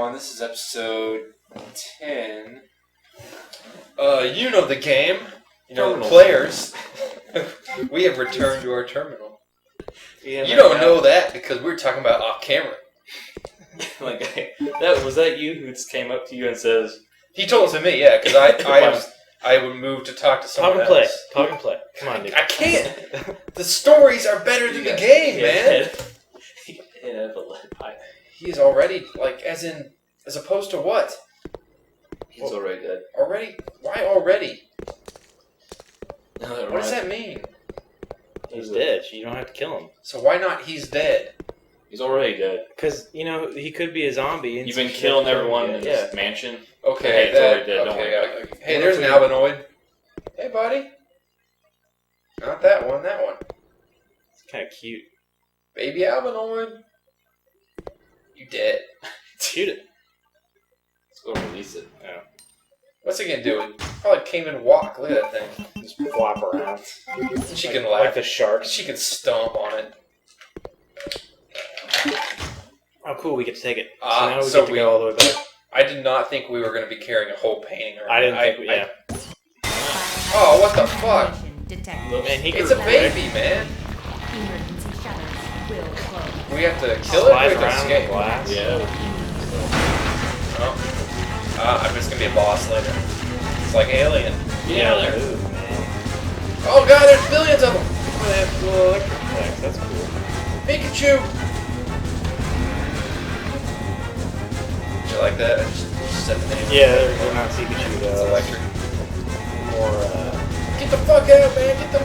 on. This is episode 10. You know the game. You know the players. We have returned to our terminal. Yeah, you don't know that because we're talking about off camera. Was that you who just came up to you and says... He told it to me, yeah, because I would move to talk to someone else. Talk and play. Come on, dude. I can't. The stories are better than the game, man. Yeah, but he's already, as opposed to what? He's already dead. Already? Why already? What does that mean? He's dead. You don't have to kill him. So why not he's dead? He's already dead. Because, he could be a zombie. And you've been killing everyone in this mansion? Okay, he's already dead. Don't worry about it. Hey, there's an albinoid. Hey, buddy. Not that one, that one. It's kind of cute. Baby albinoid. You dead. Shoot it. Let's go release it. Yeah. What's it gonna do? It probably can't even walk. Look at that thing. Just flop around. She can laugh. Like the shark. She can stomp on it. Oh, cool. We get to take it. So now we get to go all the way back. I did not think we were going to be carrying a whole painting. I didn't think we... Yeah. Oh, what the fuck? Man, it's a baby, man. We have to kill it or we have to escape? Yeah. I'm just going to be a boss later. It's like Alien. Yeah, Oh god, there's billions of them! Oh, they have little electric attacks. That's cool. Pikachu! Did you like that? I just said the name. Yeah, they're not Pikachu though. It's electric. More, Get the fuck out, man! Get the...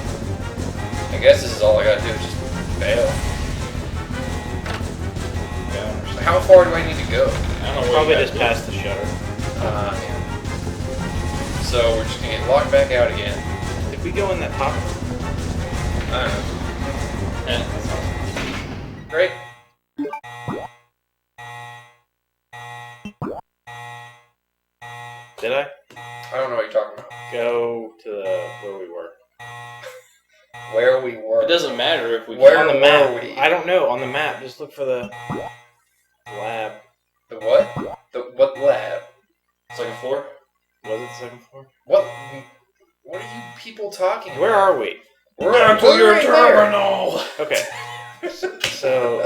I guess this is all I gotta do is just fail. Yeah. How far do I need to go? I don't know. Probably just past the shutter. Yeah. So we're just gonna get locked back out again. Did we go in that top? I don't know. Yeah, that's awesome. Great. Did I? I don't know what you're talking about. Go to where we were. Where we were. It doesn't matter if we where on the map. Were we? I don't know. On the map, just look for the lab. The what? What lab? Second floor? Was it the second floor? What are you people talking about? Where are we? We're at your terminal! Okay. So...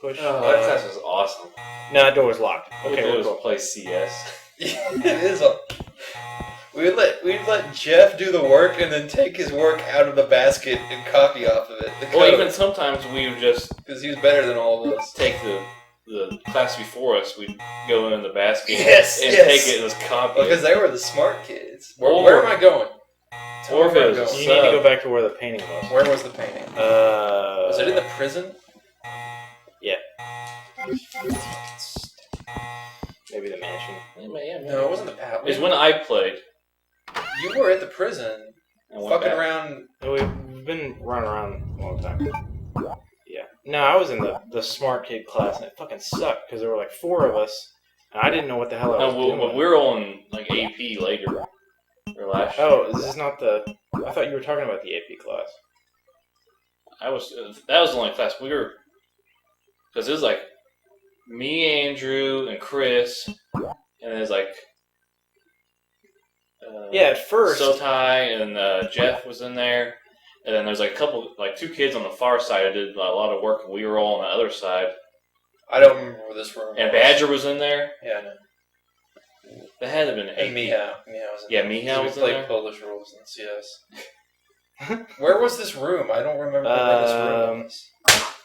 Push... Oh, that class was awesome. No, that door was locked. Okay, we'll go play CS. It is a... We'd let Jeff do the work and then take his work out of the basket and copy off of it. Well, even sometimes we would just... Because he was better than all of us. Take the class before us, we'd go in the basket and yes. take it and just copy because they were the smart kids. Where am I going? Or if it was, you need to go back to where the painting was. Where was the painting? Was it in the prison? Yeah. Maybe the mansion. No, it wasn't the palace. It was when I played. You were at the prison. Fucking around. No, we've been running around a long time. Yeah. No, I was in the smart kid class and it fucking sucked because there were like 4 of us and I didn't know what the hell I was doing. No, we're on like AP later. Or last year. Oh, this is not the... I thought you were talking about the AP class. That was the only class we were... Because it was like me, Andrew, and Chris, and there's like... yeah, at first... Sotai and Jeff was in there. And then there's like a couple, like 2 kids on the far side that did a lot of work, and we were all on the other side. I don't remember where this room was. And Badger was in there. Yeah, I know. That had to have been and Mihao. Mihao was in there. We played Polish rules in CS. Where was this room? I don't remember where this room was.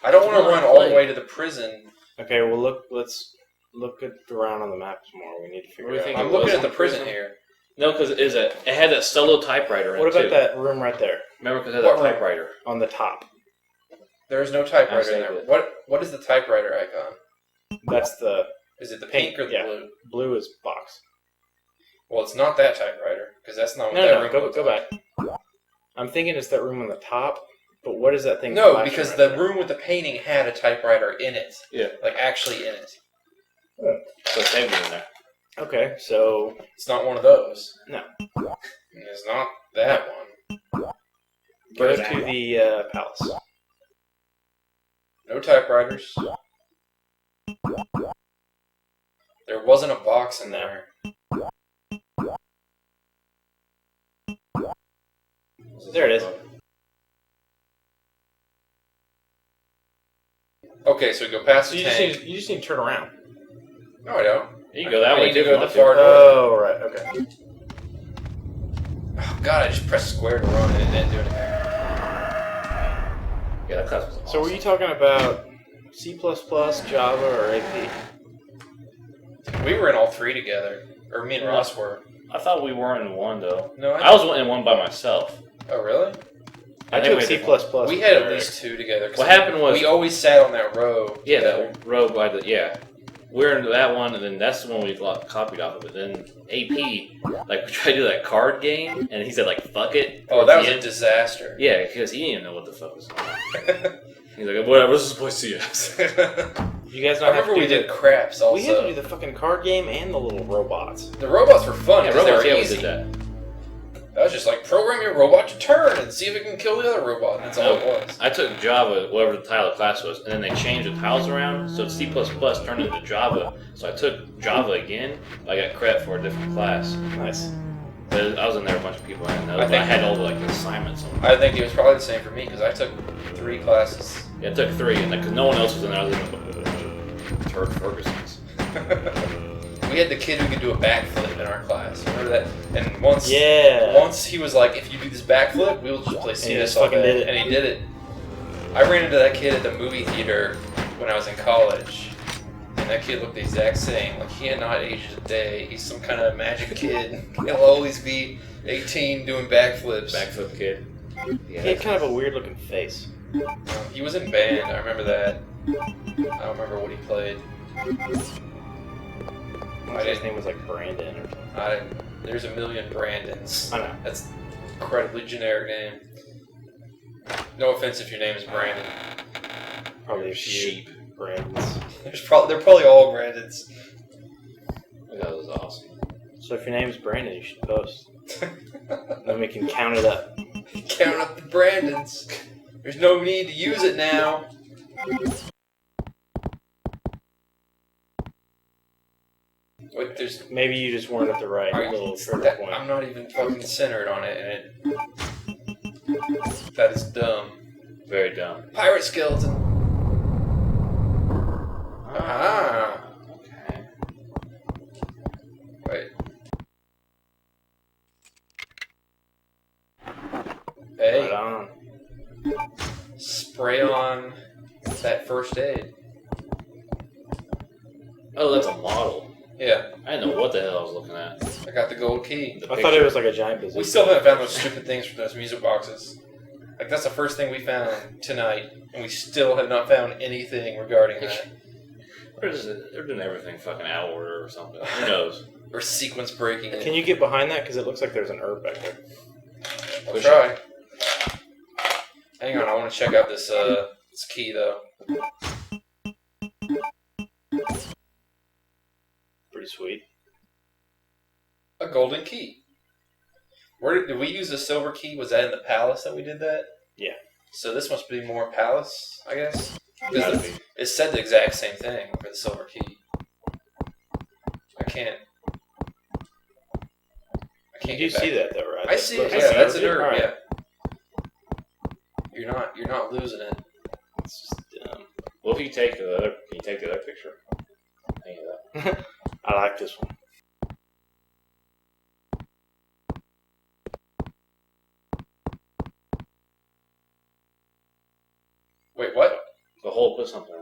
I don't want to run all the way to the prison. Okay, well let's look around on the map some more. We need to figure it out. I'm looking at the prison here. No, because it had that solo typewriter in it. What about that room right there? Remember, because it had that typewriter. On the top. There is no typewriter in there. What is the typewriter icon? That's the... Is it the pink or the blue? Blue is box. Well, it's not that typewriter, because that's not what that room go back. I'm thinking it's that room on the top, but what is that thing? No, because the room with the painting had a typewriter in it. Yeah. Like, actually in it. So it's in there. Okay, so... It's not one of those. No. It's not that one. Go to the palace. No typewriters. There wasn't a box in there. There it is. Okay, so we go past the You tank. just need to turn around. No, I don't. You can go that way need to too. go to the far door. Oh, right. Okay. Oh, God, I just pressed square to run and it didn't do anything. Yeah, that class was awesome. So were you talking about C++, Java, or AP? We were in all three together. Or me and Ross were. I thought we weren't in one though. No, I was in one by myself. Oh, really? I took C++. We had at least two together. What happened was we always sat on that row. Yeah, together. that row by the we're into that one, and then that's the one we copied off of it. Then AP, like we tried to do that card game, and he said like "fuck it." Oh, that was a disaster. Yeah, because he didn't even know what the fuck was going on. He's like, "Whatever, let's just play CS." You guys I remember we did craps also. We had to do the fucking card game and the little robots. The robots were fun. Yeah, They were robots. Yeah, we easy. did that. That was just like program your robot to turn and see if it can kill the other robot. That's all it was. I took Java, whatever the title of the class was, and then they changed the tiles around, so C++ turned into Java. So I took Java again, but I got credit for a different class. Nice. But I was in there with a bunch of people I didn't know, I but I had all the like assignments on. I think it was probably the same for me because I took 3 classes. Yeah, I took 3, and because no one else was in there other than Turk Ferguson's. We had the kid who could do a backflip in our class. Remember that? And once he was like, if you do this backflip, we'll just play CS all day. And he did it. I ran into that kid at the movie theater when I was in college. And that kid looked the exact same. Like, he had not aged a day. He's some kind of magic kid. He'll always be 18 doing backflips. Backflip kid. Yeah, he had kind of a weird looking face. He was in band. I remember that. I don't remember what he played. His name was like Brandon or something. There's a million Brandons. I know. That's an incredibly generic name. No offense if your name is Brandon. Probably a few sheep. Brandons. They're probably all Brandons. That was awesome. So if your name's Brandon, you should post. Then we can count it up. Count up the Brandons. There's no need to use it now. Wait, maybe you just weren't at the right little trigger point. I'm not even fucking centered on it, and that is dumb. Very dumb. Pirate skeleton. Okay. Wait. Hey. Right on. Spray on that first aid. Oh, that's a model. Yeah. I didn't know what the hell I was looking at. I got the gold key. I thought it was like a giant bazooka. We still haven't found those stupid things from those music boxes. Like, that's the first thing we found tonight, and we still have not found anything regarding that. They're doing everything fucking out of order or something. Who knows? Or sequence breaking it. Can you get behind that? Because it looks like there's an herb back there. I'll try. Hang on, I want to check out this key, though. Pretty sweet. A golden key. Where did we use the silver key? Was that in the palace that we did that? Yeah. So this must be more palace, I guess? Gotta be. It said the exact same thing for the silver key. I can't. You do see that though, right? I see it. That's Yeah, that's an herb. right. Yeah. You're not losing it. It's just dumb. Well, if you take the other, can you take the other picture? Hang it up. I like this one. Wait, what? The hole, put something.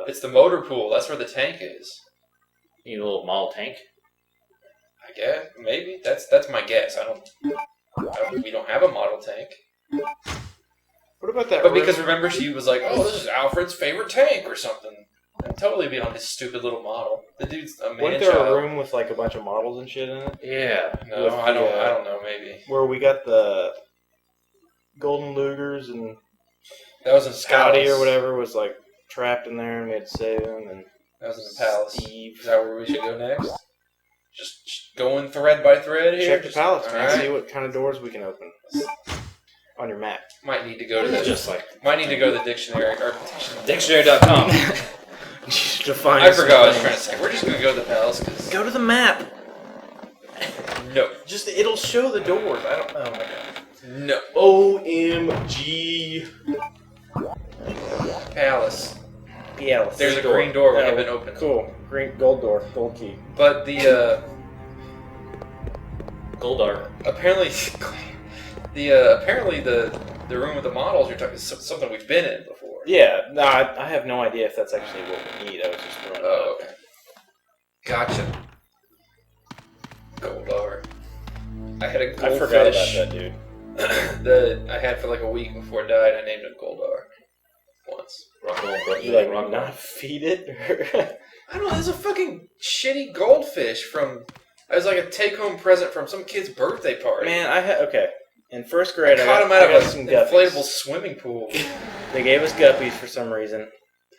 It's the motor pool. That's where the tank is. You need a little model tank. I guess maybe that's my guess. We don't have a model tank. What about that? But because remember, she was like, "Oh, this is Alfred's favorite tank" or something. I'd totally be on his stupid little model. The dude's a man. Wasn't there a room with like a bunch of models and shit in it? Yeah. No, I don't know. Maybe where we got the golden Lugers and that was in Scotty or whatever was like trapped in there, and we had to save him. And that was in the palace. Steve. Is that where we should go next? Just going thread by thread here. Check the palace, man. Right. See what kind of doors we can open on your map. Might need to go to the just like might need to go to the dictionary or dictionary.com. Define I forgot what I was trying to say. We're just gonna go to the palace because Go to the map. no, It'll show the doors. I don't. Oh my god. no OMG. palace. Yeah. There's a green door we haven't opened. Cool. Green gold door. Gold key. But the Goldar. apparently the room with the models you're talking is something we've been in before. Yeah. No, I have no idea if that's actually what we need. I was just throwing it Oh, out. okay. Gotcha. Goldar. I had a goldfish. I forgot about that, dude. that I had for like a week before it died. I named it Goldar once. You like not feed it? I don't know. There's a fucking shitty goldfish from. It was like a take-home present from some kid's birthday party. Man, okay. In first grade, I caught him got out of some an guppies. inflatable swimming pool. They gave us guppies for some reason.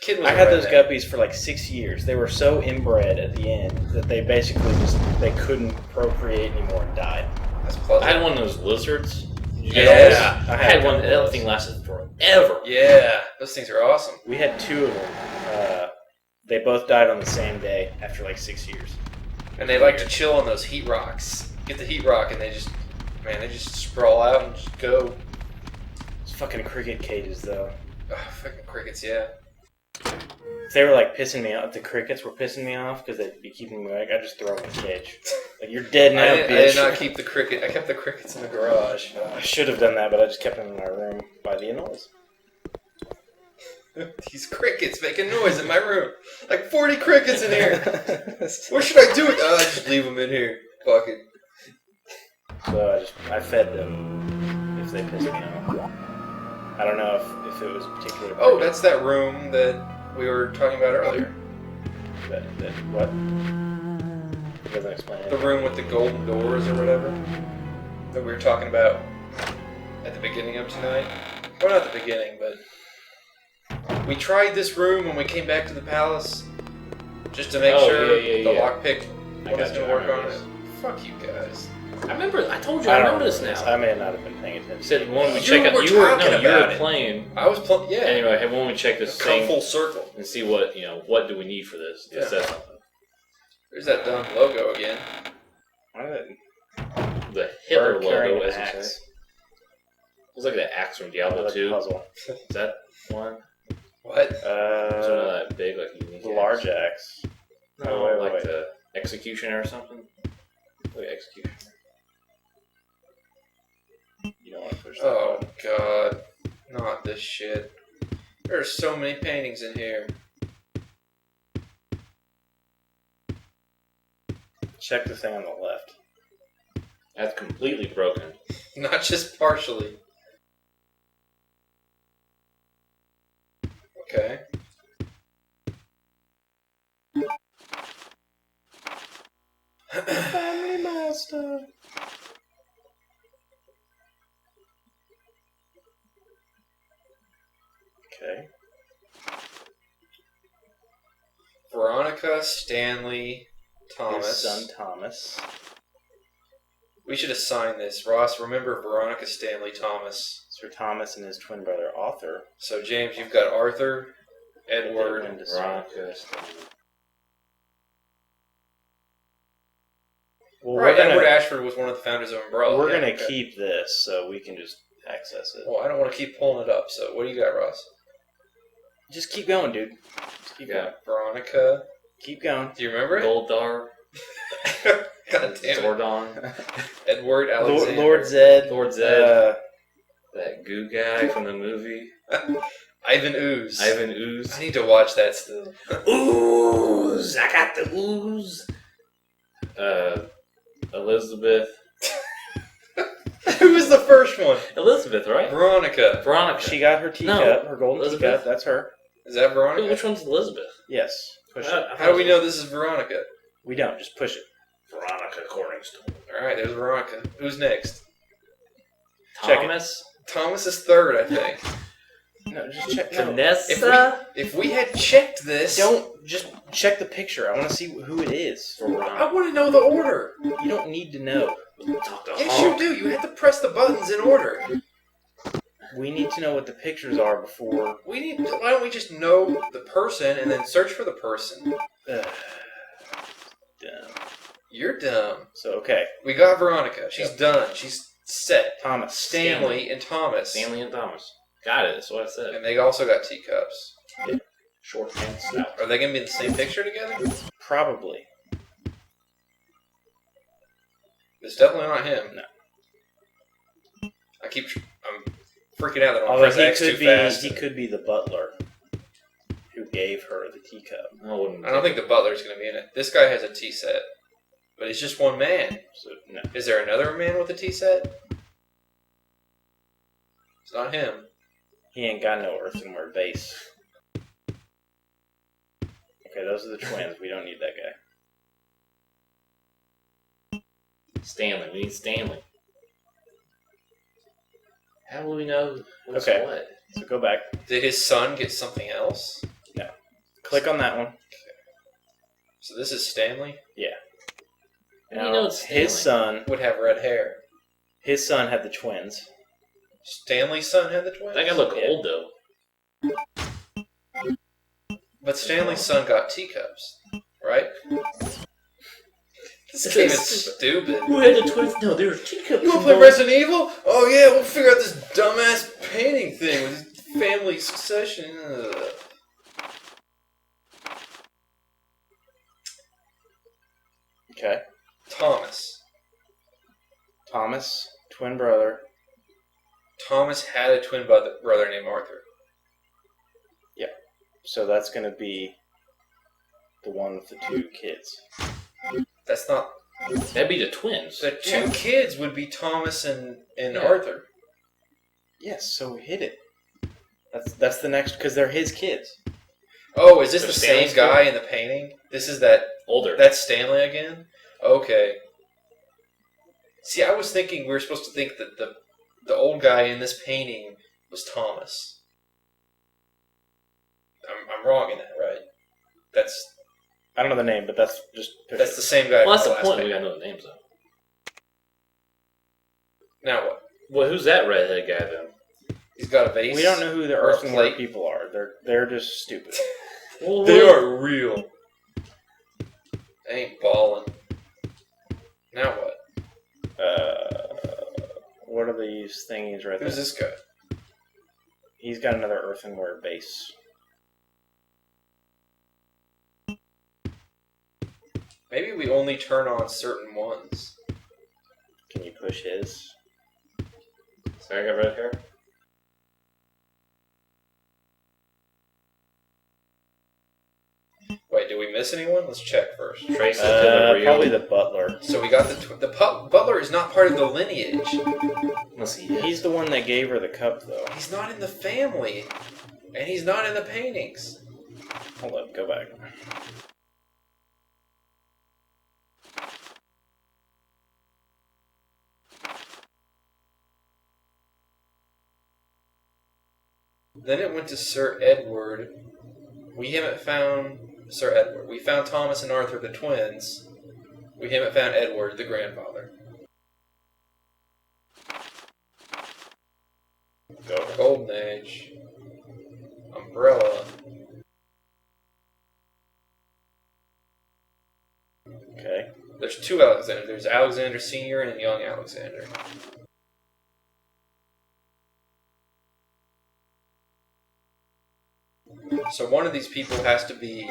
Kid was I had a those redneck. guppies for like 6 years. They were so inbred at the end that they basically they couldn't procreate anymore and died. That's pleasant. I had one of those lizards. Yeah, I had one. That thing lasted forever. Yeah, those things are awesome. We had 2 of them. They both died on the same day after like 6 years. And they like to chill on those heat rocks. Get the heat rock and they just sprawl out and just go. It's fucking cricket cages though. Oh, fucking crickets, yeah. If they were like pissing me off, the crickets were pissing me off because they'd be keeping me awake, I'd just throw them in the cage. Like, you're dead now, I bitch. did not keep the cricket. I kept the crickets in the garage. I should have done that, but I just kept them in my room by the in-laws. These crickets making noise in my room. Like 40 crickets in here. What should I do with them? I just leave them in here. Fuck it. So I fed them if they pissed me off. I don't know if it was a particular... Oh, that's that room that we were talking about earlier. What? It doesn't explain it. The room with the golden doors or whatever. That we were talking about at the beginning of tonight. Well, not the beginning, but... We tried this room when we came back to the palace. Just to make sure the lockpick was going to work on it. Fuck you guys. I remember. I told you. I remember this now. I may not have been paying attention. You said when we You check out. were You were talking you about were it. playing. I was playing, yeah. Anyway, when we check this Come thing full circle. and see what what do we need for this? Yeah. Says something. There's that dumb logo again. The Hitler Bird carrying logo, an as you axe. say. It's like the axe from Diablo 2. Puzzle. Is that one? What? Is one of that big, like unique? The large axe. No, wait, like wait. the executioner or something. Like executioner. You don't want to push that. Oh, God. Not this shit. There's so many paintings in here. Check the thing on the left. That's completely broken. Not just partially. Okay. Family master. Okay. Veronica, Stanley, Thomas. His son Thomas. We should assign this. Ross, remember Veronica, Stanley, Thomas. Sir Thomas and his twin brother Arthur. So, James, you've got Arthur, Edward, Edwin, Veronica. Well, right, we're gonna, Edward Ashford was one of the founders of Umbrella. we're Yeah, gonna okay. keep this so we can just access it. Well, I don't want to keep pulling it up, so what do you got, Ross? Just keep going, dude. Just keep going. Veronica. Keep going. Do you remember it? Goldar. God damn it. Zordon. Edward Alexander. Lord Zed. Lord Zed. That goo guy from the movie. Ivan Ooze. Ivan Ooze. I need to watch that still. Ooze! I got the ooze! Elizabeth. Who was the first one? Elizabeth, right? Veronica. Veronica. She got her teacup, her golden Elizabeth. teacup. That's her. Is that Veronica? Which one's Elizabeth? Yes. Push it. How do we know this is Veronica? We don't. Just push it. Veronica Corningstone. Alright, there's Veronica. Who's next? Check it. Thomas. Thomas is third, I think. No, just check. No. Vanessa. If we had checked this... Don't just check the picture. I want to see who it is. I want to know the order. You don't need to know. Yes, you do. You have to press the buttons in order. We need to know what the pictures are before. Why don't we just know the person and then search for the person? Dumb. You're dumb. So, okay. We got Veronica. She's done. She's set. Thomas. Stanley and Thomas. Stanley and Thomas. Got it. That's what I said. And they also got teacups. Yeah. Short pants snout. Are they going to be in the same picture together? Probably. It's definitely not him. No. I'm freaking out that I'm Although pressing X too fast. He could be the butler who gave her the teacup. I don't think the butler's going to be in it. This guy has a tea set, but he's just one man. So, no. Is there another man with a tea set? It's not him. He ain't got no earthenware base. Okay, those are the twins. We don't need that guy. Stanley. We need Stanley. How will we know what's Okay. what? So go back. Did his son get something else? No. Click on that one. So this is Stanley? Yeah. How do you know it's Stanley? His son. Would have red hair. His son had the twins. Stanley's son had the twins? That guy look old though. But Stanley's son got teacups, right? This game is stupid. Who had the twins? No, they were teacups. You wanna play Resident Evil? Oh yeah, we'll figure out this dumbass painting thing with family succession. Ugh. Okay. Thomas, twin brother. Thomas had a twin brother named Arthur. So that's going to be the one with the two kids. That's not... That'd be the twins. The two kids would be Thomas and Yeah. Arthur. Yes, so hit it. That's the next, because they're his kids. Oh, is this So the Stanley's same guy in the painting? This is that... Older. That's Stanley again? Okay. See, I was thinking we were supposed to think that the old guy in this painting was Thomas. I'm wrong in that, right? I don't know the name, but that's just... That's the same guy. Well, that's from the last point. We painting. gotta know the names though. Now what? Well, who's that redhead guy then? He's got a vase. We don't know who the or a earthenware plate. people are. They're just stupid. Well, They are real. They ain't ballin'. Now what? What are these thingies right Who's there? this guy? He's got another earthenware base. Maybe we only turn on certain ones. Can you push his? Sorry, I got red hair. Wait, did we miss anyone? Let's check first. Trace it to the real. Probably the butler. So we got the butler is not part of the lineage. Unless he is. He's the one that gave her the cup, though. He's not in the family, and he's not in the paintings. Hold up, go back. Then it went to Sir Edward. We haven't found Sir Edward. We found Thomas and Arthur, the twins. We haven't found Edward, the grandfather. Go. Golden Age. Umbrella. Okay. There's two Alexanders. There's Alexander Sr. and young Alexander. So one of these people has to be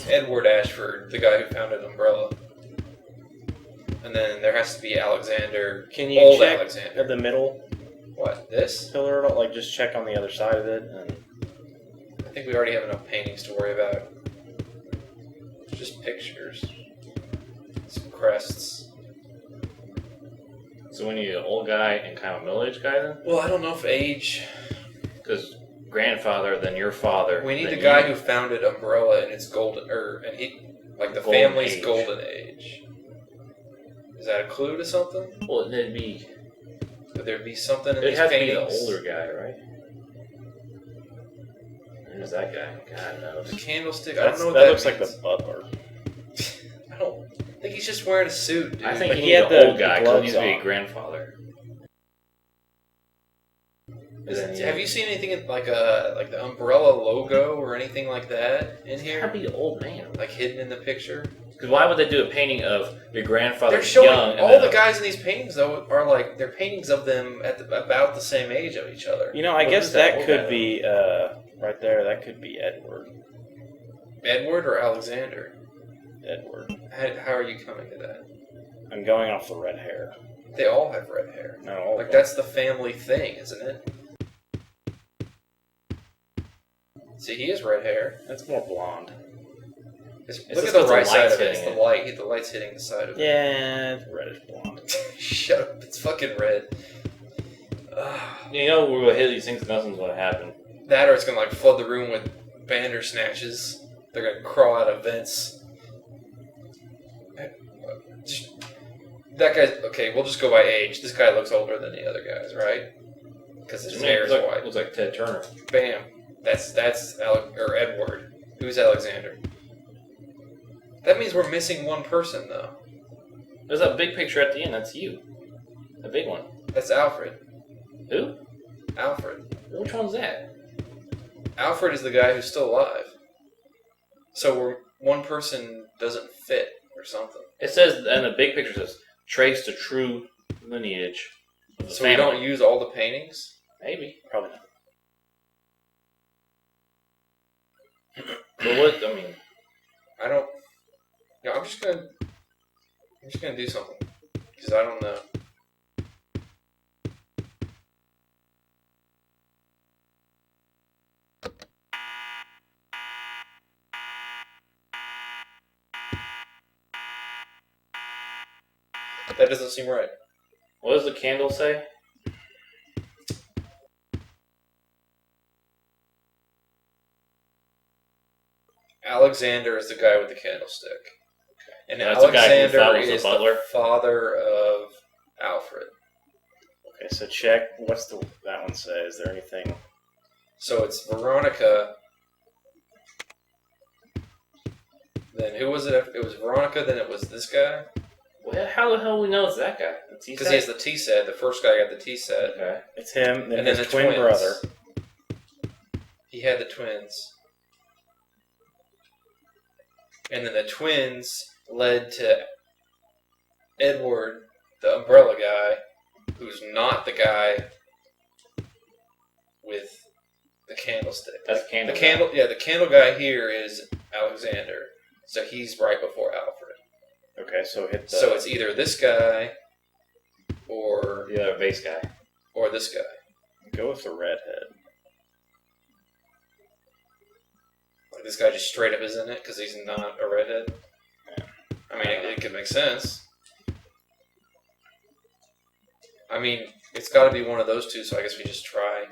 Edward Ashford, the guy who founded Umbrella. And then there has to be Alexander, Can you old check Alexander. the middle What, this? pillar at all? Like, just check on the other side of it. And... I think we already have enough paintings to worry about. It's just pictures. Some crests. So we need an old guy and kind of a middle-aged guy then? Well, I don't know if age... Because grandfather, then your father. We need then the guy you. who founded Umbrella and its golden... and he... Like the Golden family's age. golden age. Is that a clue to something? Well, it'd be. Could there be something in It'd these have to be paintings? the older guy, right? Who's that guy? God The knows. candlestick. I don't know what that that looks like means. the butler. I don't think he's just wearing a suit, dude. I think But he he needs had an the old guy because he gloves needs to be a on. grandfather. Have you seen anything like the Umbrella logo or anything like that in here? That'd be an old man. Like hidden in the picture? Because why would they do a painting of your grandfather They're showing young? all the guys in these paintings though are like they're paintings of them at about the same age of each other. You know, I guess that could be right there. That could be Edward. Edward or Alexander? Edward. How are you coming to that? I'm going off the red hair. They all have red hair. No, like that's the family thing, isn't it? See, he has red hair. That's more blonde. Look at the right side of it. It's the light. The light's hitting the side of it. Yeah, it's reddish blonde. Shut up. It's fucking red. You know we're gonna hit these things and nothing's gonna happen. That or it's gonna like flood the room with bandersnatches. They're gonna crawl out of vents. That guy's okay. We'll just go by age. This guy looks older than the other guys, right? Because his hair is white. Looks like Ted Turner. Bam. That's Edward. Who's Alexander? That means we're missing one person, though. There's that big picture at the end. That's you. The big one. That's Alfred. Who? Alfred. Which one's that? Alfred is the guy who's still alive. So one person doesn't fit or something. It says, and the big picture says, trace to true lineage of the family. We don't use all the paintings? Maybe. Probably not. But what, I mean... I don't... Yeah, I'm just gonna do something. Because I don't know. That doesn't seem right. What does the candle say? Alexander is the guy with the candlestick. Okay. And that's Alexander is the father of Alfred. Okay, so check. What's that one say? Is there anything? So it's Veronica. Then who was it? It was Veronica, then it was this guy? Well, how the hell do we know it's that guy? Because he has the T set. The first guy got the T set. Okay. It's him, and then his twin brother. He had the twins. And then the twins led to Edward, the umbrella guy, who's not the guy with the candlestick. That's candle. The candle guy here is Alexander. So he's right before Alfred. Okay, so hit the... So it's either this guy or the other base guy. Or this guy. Go with the redhead. Like this guy just straight up isn't it because he's not a redhead? Yeah. I mean, it could make sense. I mean, it's got to be one of those two, so I guess we just try.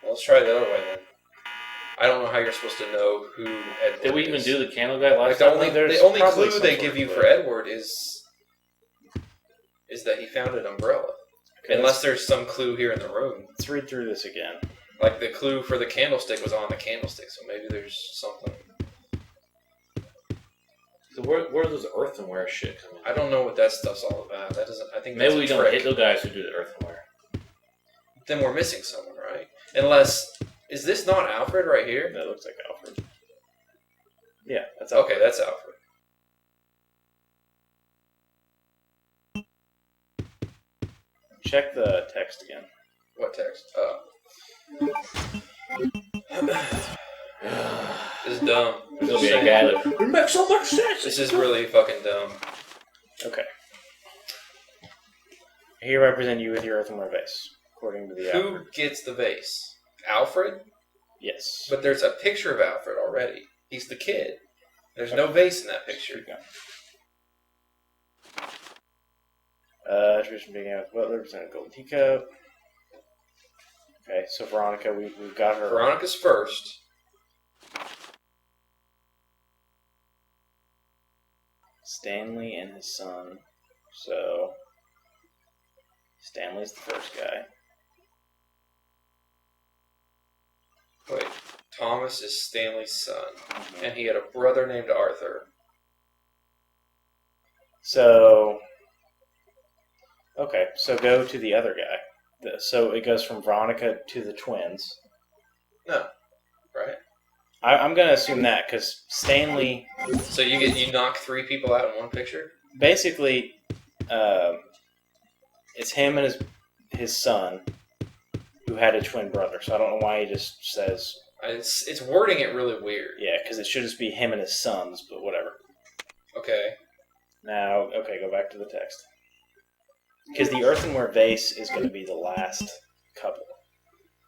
Let's try the other way then. I don't know how you're supposed to know who Edward Did we is. even do the candle guy last time? The only clue they give you for Edward is that he found an umbrella. Okay, unless there's some clue here in the room. Let's read through this again. Like the clue for the candlestick was on the candlestick, so maybe there's something. So where does the earthenware shit come in? I don't know what that stuff's all about. That doesn't. I think maybe we don't hit those guys who do the earthenware. Then we're missing someone, right? Unless, is this not Alfred right here? That looks like Alfred. Yeah, that's Alfred. Okay, that's Alfred. Check the text again. What text? This is dumb. There's gonna be a guy that it makes so much sense. This is really fucking dumb. Okay. Here represent you with your earthenware vase, according to the Who gets the vase? Alfred? Yes. But there's a picture of Alfred already. He's the kid. There's no vase in that picture. Tradition began with what represented a golden teacup. Okay, so Veronica, we've got her. Veronica's first. Stanley and his son. So Stanley's the first guy. Thomas is Stanley's son, and he had a brother named Arthur. So, okay, so go to the other guy. So it goes from Veronica to the twins. No, right? I'm going to assume that, because Stanley... So you knock 3 people out in one picture? Basically, it's him and his son, who had a twin brother. So I don't know why he just says... It's wording it really weird. Yeah, because it should just be him and his sons, but whatever. Okay. Now, okay, go back to the text. Because the earthenware vase is going to be the last couple.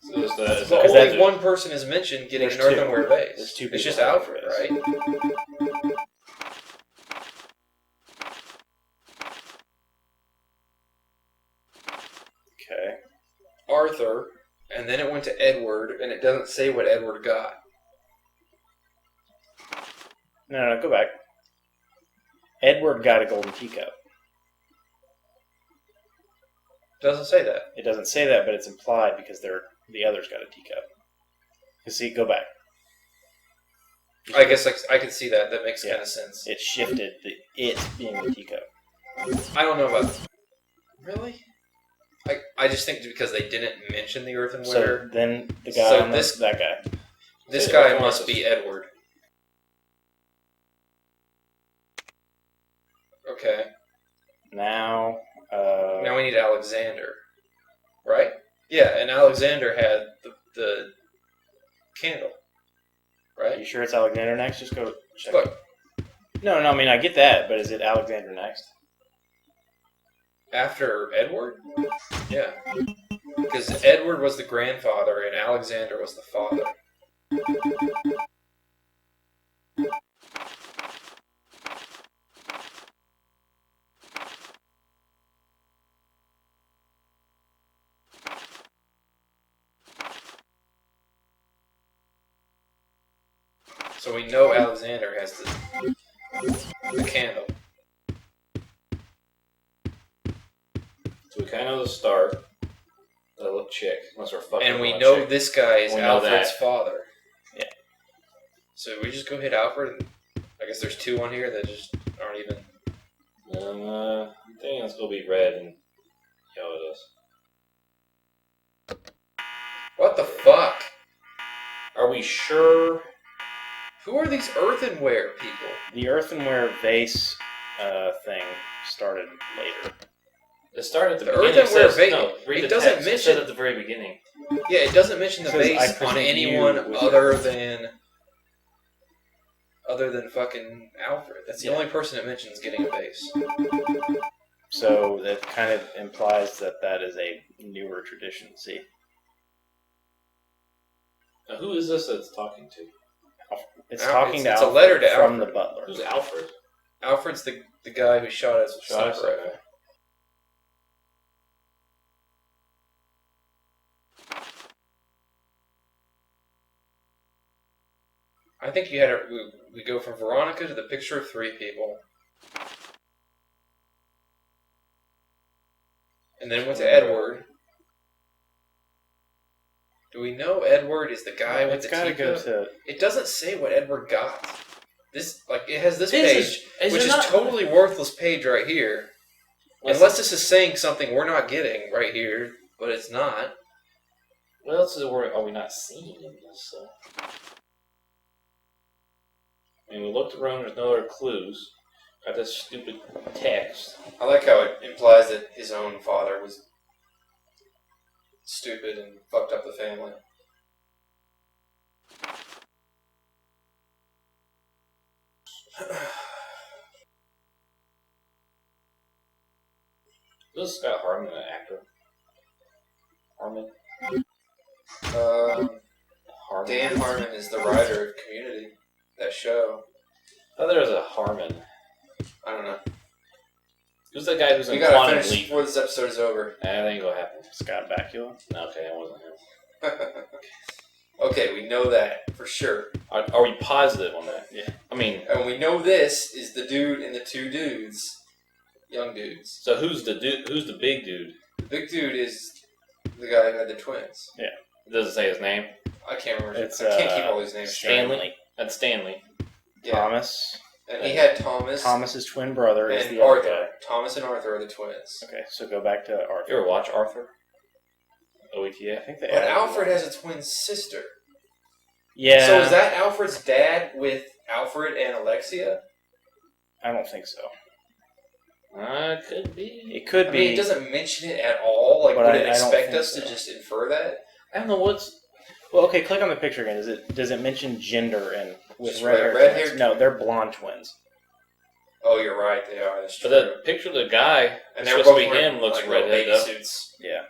So only one person is mentioned getting an earthenware vase. There's 2 people. It's just Alfred, right? Okay. Arthur, and then it went to Edward, and it doesn't say what Edward got. No, go back. Edward got a golden teacup. Doesn't say that. It doesn't say that, but it's implied because the others got a teacup. You see, go back. I guess I can see that. That makes kind of sense. It shifted it being the teacup. I don't know about... Really? I just think because they didn't mention the earthenware... So then the guy that guy. This guy must be Edward. Okay. Now we need Alexander. Right? Yeah, and Alexander had the candle. Right? Are you sure it's Alexander next? Just go check. Look. No, I mean, I get that, but is it Alexander next? After Edward? Yeah. Because Edward was the grandfather and Alexander was the father. So we know Alexander has the candle. So we kind of know the start. That little chick. Unless we're fucking. And we know chick. this guy is We know Alfred's that. father. Yeah. So we just go hit Alfred. And I guess there's 2 on here that just aren't even. I think it's gonna be red and yellow. What the fuck? Are we sure? Who are these earthenware people? The earthenware vase thing started later. It started at the The beginning. earthenware vase. No, read It the doesn't text. It mention said at the very beginning. Yeah, it doesn't mention the It says, vase "I on present anyone you with other than fucking Alfred. That's the only person it mentions getting a vase. So that kind of implies that is a newer tradition. See? Now, who is this that's talking to? It's talking to it's Alfred a letter to from Alfred. the butler. Who's Alfred? Alfred's the guy who shot us with Shot us, sniper okay. rifle. I think you had we go from Veronica to the picture of 3 people. And then went to Edward. Do we know Edward is the guy with the teacup? Go to... It doesn't say what Edward got. This it has this Is page, which is totally worthless page right here. Unless this is saying something we're not getting right here, but it's not. What else are we not seeing in this? I mean, we looked around, there's no other clues. Got this stupid text. I like how it implies that his own father was stupid and fucked up the family. Is Scott Harmon an actor? Harmon? Harmon? Dan Harmon is the writer of Community, that show. I thought there was a Harmon. I don't know. Who's that guy who's We in gotta Quantum finish Leap? before this episode is over. That ain't gonna happen. Scott Bakula. Okay, that wasn't him. Okay, we know that for sure. Are we positive on that? Yeah. I mean, And we know this is the dude and the 2 dudes. Young dudes. so who's the dude? Who's the big dude? The big dude is the guy who had the twins. It doesn't say his name. I can't remember. It's, I can't keep all these names. Stanley. That's Stanley. Yeah. Thomas. And he had Thomas. Thomas's twin brother is and the other Arthur. guy. Thomas and Arthur are the twins. Okay, so go back to Arthur. You ever watch Arthur? OETA? I think they But added Alfred one. has a twin sister. Yeah. So is that Alfred's dad with Alfred and Alexia? I don't think so. Could be. It could I be. mean, it doesn't mention it at all. Like, But would I it don't expect think us to so. just infer that? I don't know what's... Well, okay, click on the picture again. Does it mention gender and with Just red hair? red-haired twins? No, they're blonde twins. Oh, you're right. They are. That's true. But the picture of the guy, and and they're supposed both to be wearing, him, looks like, little redhead baby though. suits. Yeah.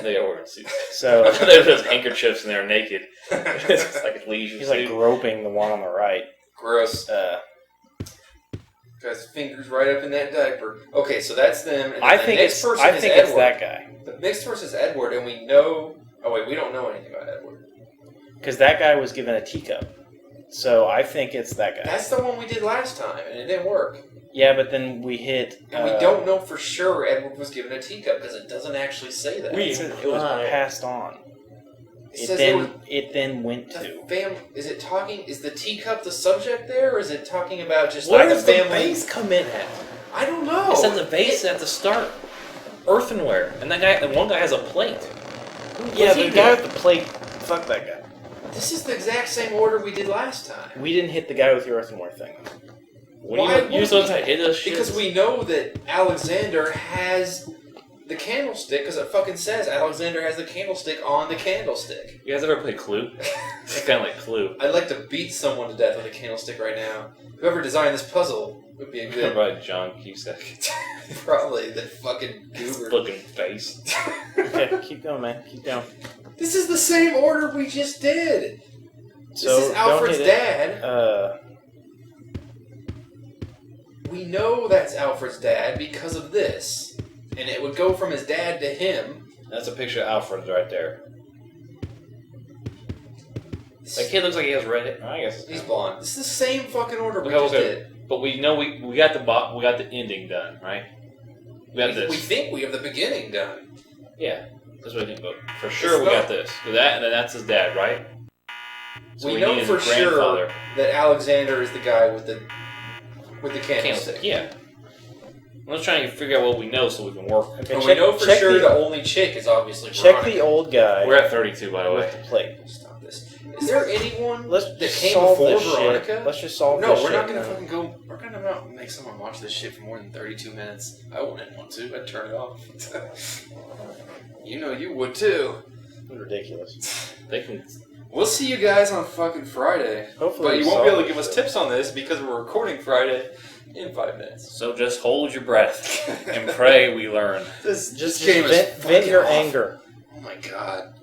They are wearing suits. So There's those handkerchiefs and they're naked. It's like a leisure he's suit. like groping the one on the right. Gross. Got his fingers right up in that diaper. Okay, so that's them. And I the think next it's person I is think Edward. it's that guy The next person is Edward, and we know. Oh wait, we don't know anything about Edward. because that guy was given a teacup. So I think it's that guy. That's the one we did last time, and it didn't work. Yeah, but then we hit. And we don't know for sure Edward was given a teacup because it doesn't actually say that. It was passed on. It says it was It then went the to. family. Is it talking? Is the teacup the subject there, or is it talking about just Where like does the the family? vase come in at? I don't know. It said the vase at the start. Earthenware. And and one guy has a plate. Yeah, What's he the guy doing? with the plate. Fuck that guy. This is the exact same order we did last time. We didn't hit the guy with the earthenware thing. Why You would supposed we? to hit us shit? Because we know that Alexander has the candlestick, because it fucking says Alexander has the candlestick on the candlestick. You guys ever play Clue? It's kind of like Clue. I'd like to beat someone to death with a candlestick right now. Whoever designed this puzzle would be a good... Right, John Cusack. Probably, the fucking goober. Looking face. Okay, keep going, man. Keep going. This is the same order we just did! So This is Alfred's don't hit it. dad. We know that's Alfred's dad because of this. And it would go from his dad to him. That's a picture of Alfred right there. That kid looks like he has red hair. I guess He's blonde. This is the same fucking order we Okay, just okay. did. But we know we got the ending done, right? We got this. We think we have the beginning done. Yeah, that's what I think. But for sure, we got this. With that, and then that's his dad, right? So we know need his for sure grandfather. that Alexander is the guy with the candlestick. Yeah. I'm just trying to figure out what we know so we can work. Okay, And we know for check sure the- the only chick is obviously Check Veronica. the old guy We're at 32, by the with way. the plate. Stop this. Is there anyone Let's that just came solve before this Veronica? shit. Let's just solve No, this we're shit. not gonna fucking go. We're gonna not make someone watch this shit for more than 32 minutes. I wouldn't want to. I'd turn it off. You know you would too. Ridiculous. They can. We'll see you guys on fucking Friday. Hopefully, But we you won't be able solve to give this us shit. tips on this because we're recording Friday in 5 minutes. So just hold your breath and pray we learn. This Just game is vent fucking your awful. anger. Oh my god.